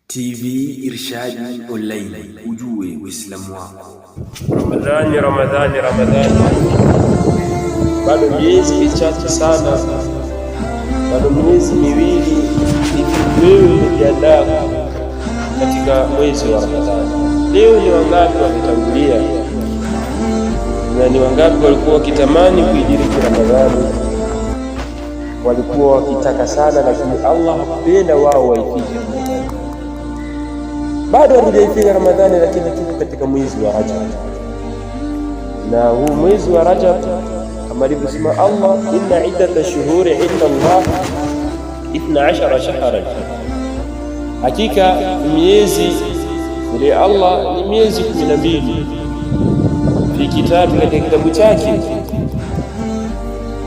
TV Irshad Online, ujue Uislamu wako. Ramadhani, bado miezi michache sana, bado miezi miwili wewe umejiandaa katika mwezi wa Ramadhani. Leo ni wangapi wametangulia na ni wangapi walikuwa wakitamani kuidiriki Ramadhani, walikuwa wakitaka sana, lakini Allah hakupenda wao waifike. Bado hatujaifika Ramadhani, lakini tuko katika mwezi wa Rajab, na huu mwezi wa Rajab kama alivyosema Allah, inna iddata shuhuri inda Allah 12 shahran, hakika miezi ile Allah ni miezi 12 fi kitabu, katika kitabu chake.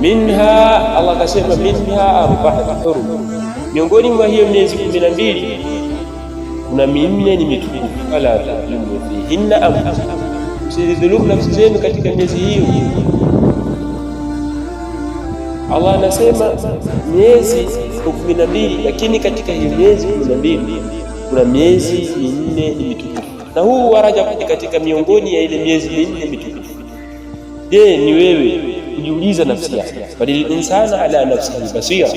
Minha, Allah kasema minha arba'atu hurum, miongoni mwa hiyo miezi 12 kuna minne ni mitukufu. Fala tadhlimu fihinna anfusakum, msidhulumu nafsi zenu katika miezi hiyo. Allah anasema miezi 12, lakini katika hiyo miezi 12 kuna miezi minne ni mitukufu, na huu wa Rajab ni katika miongoni ya ile miezi minne mitukufu. Je, ni wewe kujiuliza nafsi yako? Bali insana ala nafsihi basira,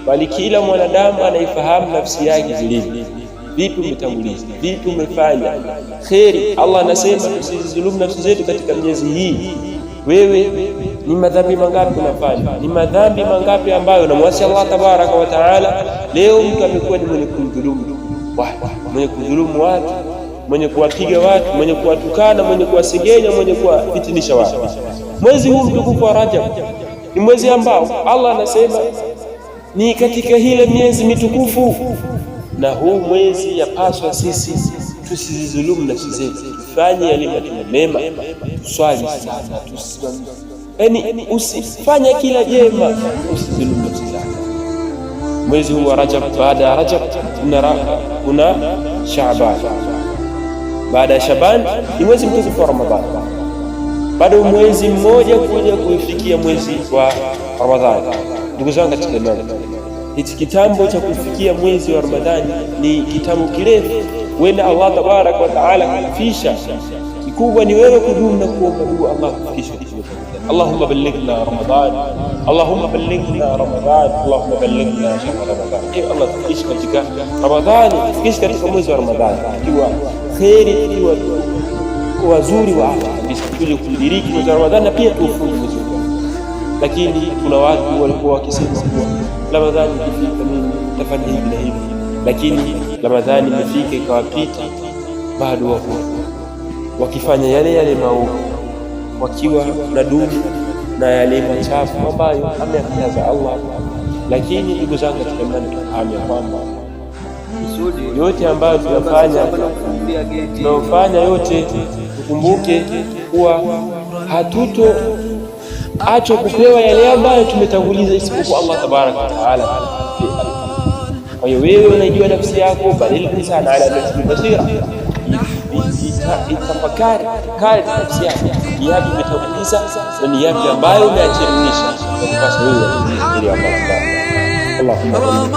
bali kila mwanadamu anaifahamu nafsi yake zilivyo. Vipi umetanguliza, vipi umefanya kheri? Allah anasema tusizulumu nafsi zetu katika miezi hii. Wewe ni madhambi mangapi unafanya? Ni madhambi mangapi ambayo unamwasi Allah tabaraka wa taala? Leo mtu amekuwa ni mwenye kudhulumu watu, mwenye kudhulumu watu, mwenye kuwapiga watu, mwenye kuwatukana, mwenye kuwasengenya, mwenye kuwafitinisha watu. Mwezi huu mtukufu wa Rajab ni mwezi ambao Allah anasema ni katika ile miezi mitukufu, na huu mwezi yapaswa sisi tusizulumu nafsi zetu, tufanye yale mema, tuswali sana, yaani usifanye kila jema, usizulumu nafsi zako. Mwezi huu wa Rajab, baada ya Rajab kuna Shaaban, baada ya Shaaban ni mwezi mtukufu wa Ramadhani. Bado mwezi mmoja kuja kuifikia mwezi wa Ramadhani. Ndugu zangu katika imani, hichi kitambo cha kufikia mwezi wa Ramadhani ni kitambo kirefu. Wenda Allah tabaraka wa taala kufisha, kikubwa ni wewe kudumu na kuomba dua Allah kufikisha. Allahumma ballighna Ramadhan, Allahumma ballighna Ramadhan, Allahumma ballighna shahr Ramadhan. Allah tufikishe katika Ramadhani, tufikishe katika mwezi wa Ramadhani ikiwa kheri, ikiwa wazuri wa kabisa, tuje kudiriki mwezi wa Ramadhani na pia tuufunge mwezi. Lakini kuna watu walikuwa wakisema Ramadhani ikifika mimi nitafanya hivi na hivi, lakini Ramadhani imefika ikawapita, bado wako wakifanya yale maovu, wakiwa na dumu na yale machafu ambayo ameyakataza Allah. Lakini ndugu zangu katika imani, tufahamu kwamba yote ambayo tunafanya yote, tukumbuke kuwa hatuto acha kupewa yale ambayo tumetanguliza isipokuwa Allah tabaraka wa taala. Kwa hiyo wewe unajua nafsi yako, bali insana ala nafsi basira, itafakari nafsi yako, ni yapi umetanguliza na ni yapi ambayo umeachirisha kwa wewe ili Allah. Allahumma baligh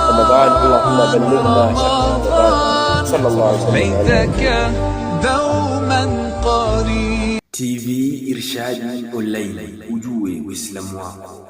Ramadan, Allahumma balighna shahr Ramadan sallallahu alaihi wasallam. TV Irshad Online, ujue Uislamu wako.